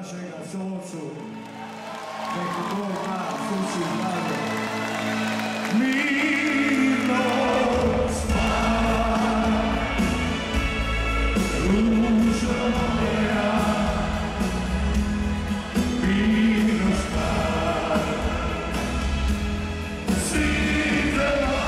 našega Socu, neko Bog da suši vlade. Mirno spaj, ružo moja, mirno spaj, svitelo,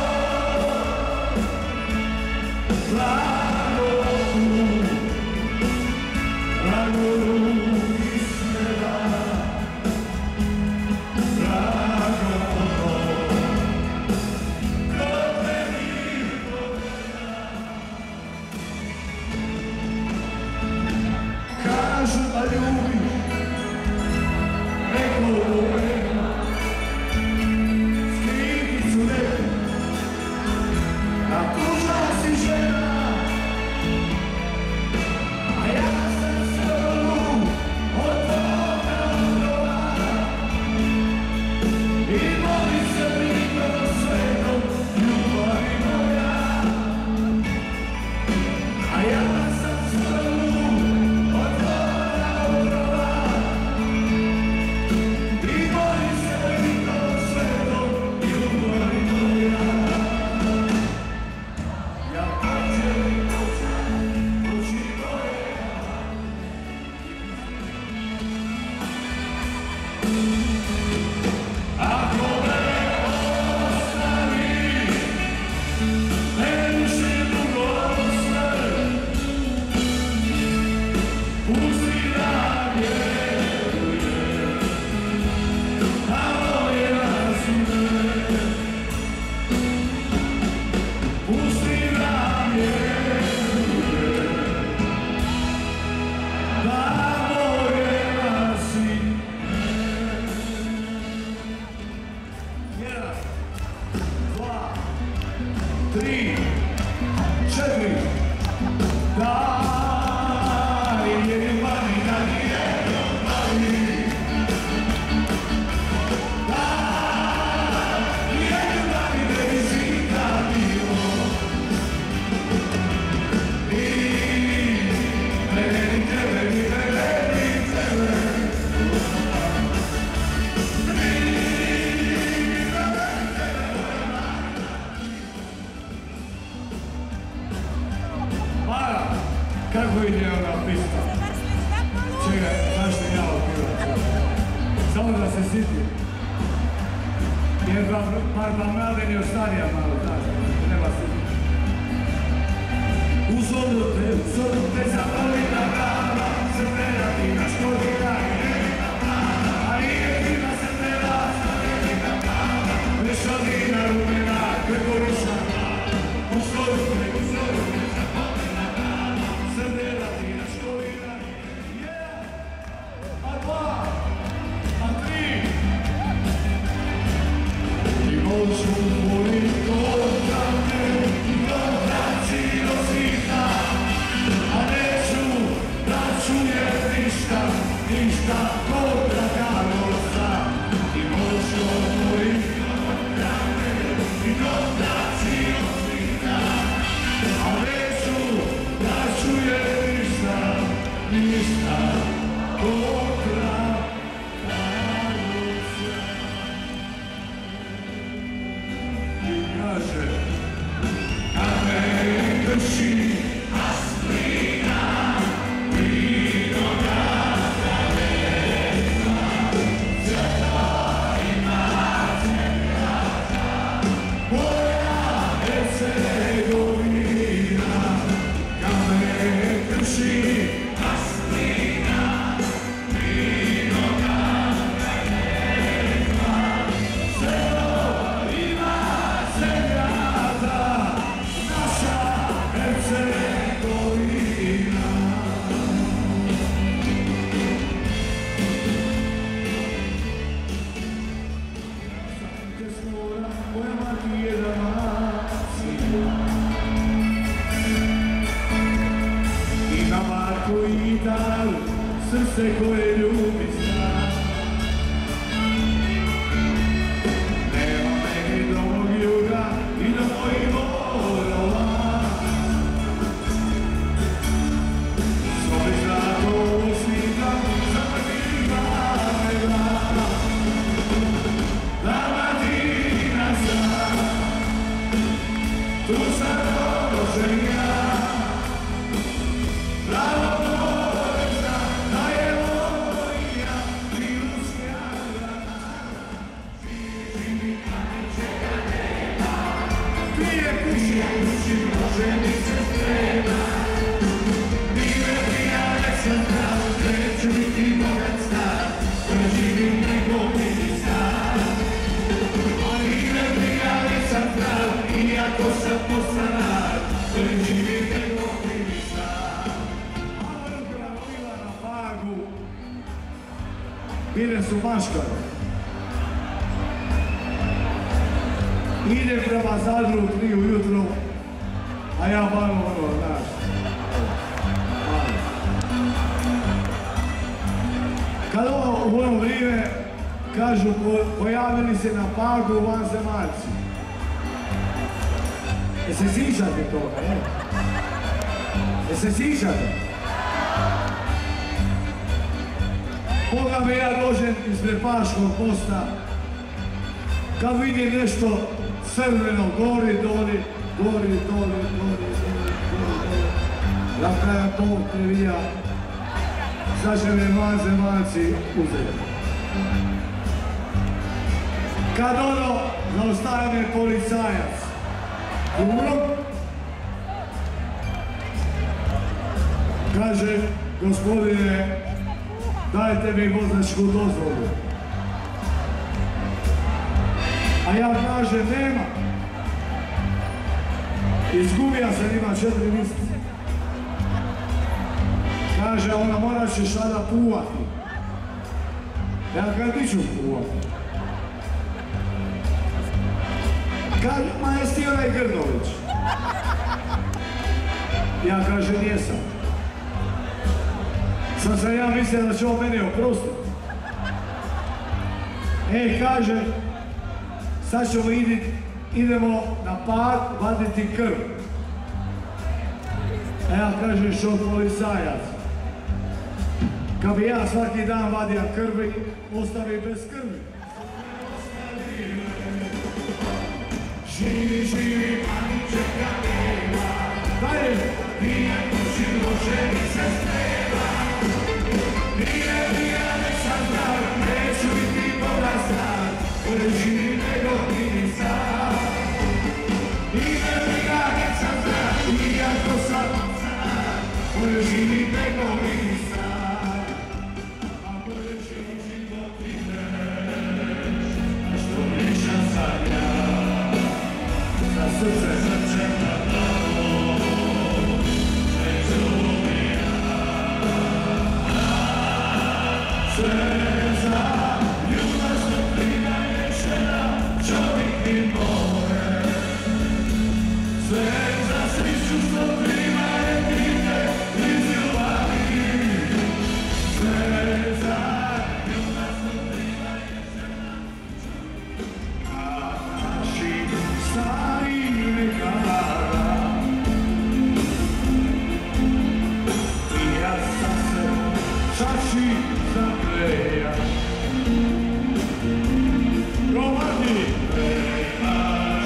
kako ide ona pista? Čekaj, zašto ja opiram? Samo da se sitim. Jer par vam mladen je ostarija malo, znaš, treba se. U zoru te zapali na brava, se predati na škodina i nevina prava. A nije tima se prelazna, nevina prava, vešadina rumena, gregoriša prava. U zoru te zapali na brava, se predati na škodina i nevina. A dva, a tri. I možu volim kontra me, i kontra cilo svita, a neću da čujem ništa kontra Karlovca. I možu volim kontra me, i kontra cilo svita, a neću da čujem ništa kontra Karlovca. Kaže, kad me krši Aspirina, vinograda velika, crta ima zemljaka, moja Hercegovina. Kad me krši Aspirina, vinograda velika, crta ima zemljaka, naša Hercegovina. Moja mati je Dalmacija i na Marku i Italu srce koje ljubi zna. Nema meni do mog juga i do mojih morova, svoje zlato osvita za prvi bile su maškare. Idem prema Zadru u 3 ujutro, a ja malo ono, znaš. Kad u ono vrijeme, kažu, pojavili se na Pagu vanzemaljci. Se sjećate toga, ne? Se sjećate? Boga me ja dođem ispred Paškog posta, kad vidim nešto crveno, gori, doli, gori, doli, na kraju to previja, sad će me vanzemaljci uzeti. Kad ono, zaustaje me policajac, kaže, gospodine, dajte mi vozačku dozvolu. A ja kažem, nema. Izgubio sam, ima 4 mjeseca. Kaže, ona morat ćeš sada puvati. Ja kad ti ću puvati? Kaže, ma jesi ti onaj Grdović? Ja kažem, jesam. Sad sam ja mislio da će on meni oprostiti. Kaže, sad ćemo idemo na park vaditi krv. A ja kažem, što policajac? Kad bi ja svaki dan vadio krvi, ostavi bez krvi. Živi, živi, pani čeka nema. Dalje! Nije počilo, ženi se strela. Nije, nek sam zdrav, neću biti porastar. Živi nego ministar. Nije, nek sam zdrav, iako sam zdrav. Živi nego ministar. A bolje živi život i neš. A što priča sad ja? Srce na glavu, sve zubija. Sve za ljubav što prinaješena, čovjek mi more. Sve za sreću što primaje pite iz ljubavi. Sve za ljubav što prinaješena, a naši stari ja sam se čaši zakleja. Romani, nema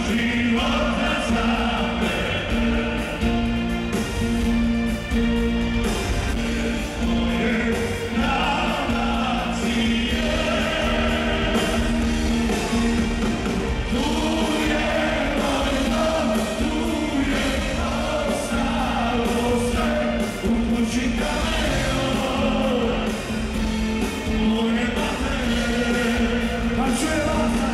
života za mene. Moje nacije. Tu je moj dom, tu je ostalo sve u kući kameno. Moje matere, pa čuje vata.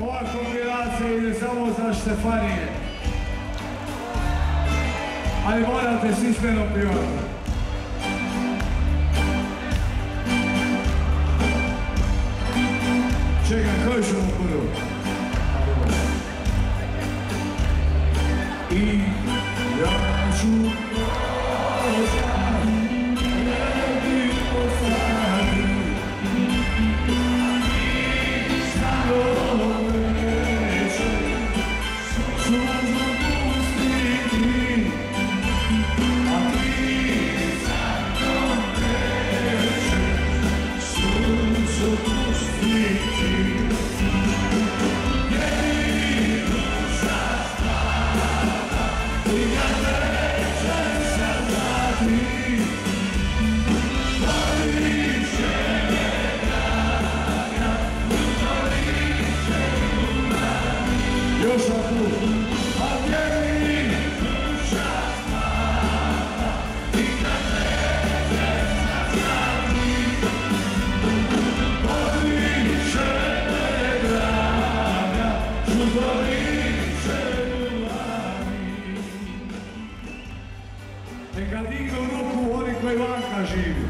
Ova kombinacija ide samo za Štefanije. Ali morate svi s menom pivati. Čekaj, koji ćemo prvo? I ja ću ostati, ne ostati. Ću vas napustiti, a ti koji vanka živi.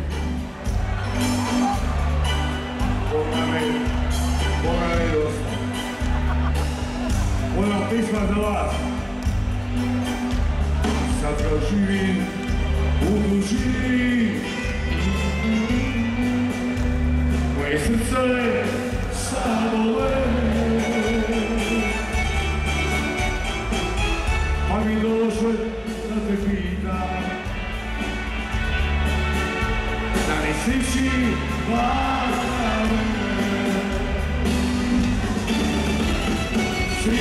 Boga me dosta. Moja pisma za vas. Sad kad živim u dužini, moje srce samo pa mi došle da te pitam, da ne sliči vana mene. Svi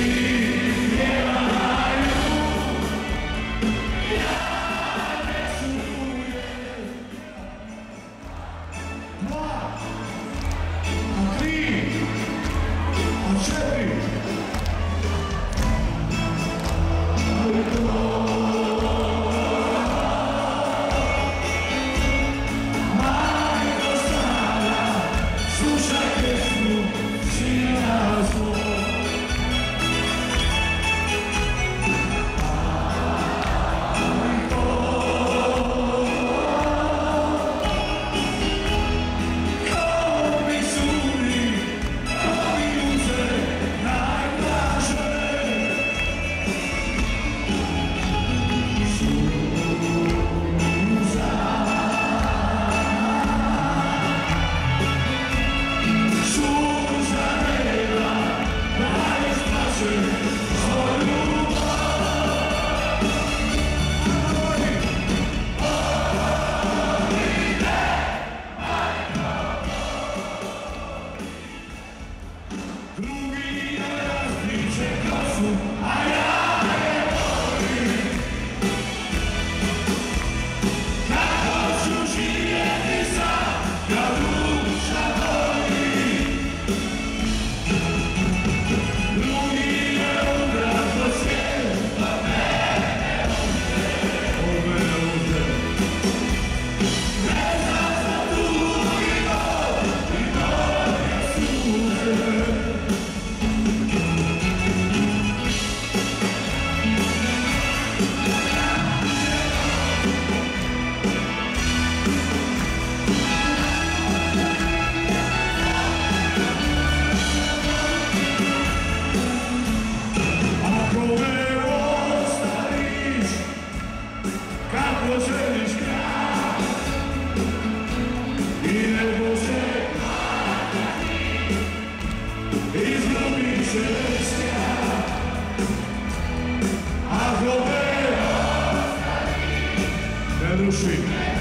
pjevaju, ja ne čujem. 2, 3, 4. Ruši.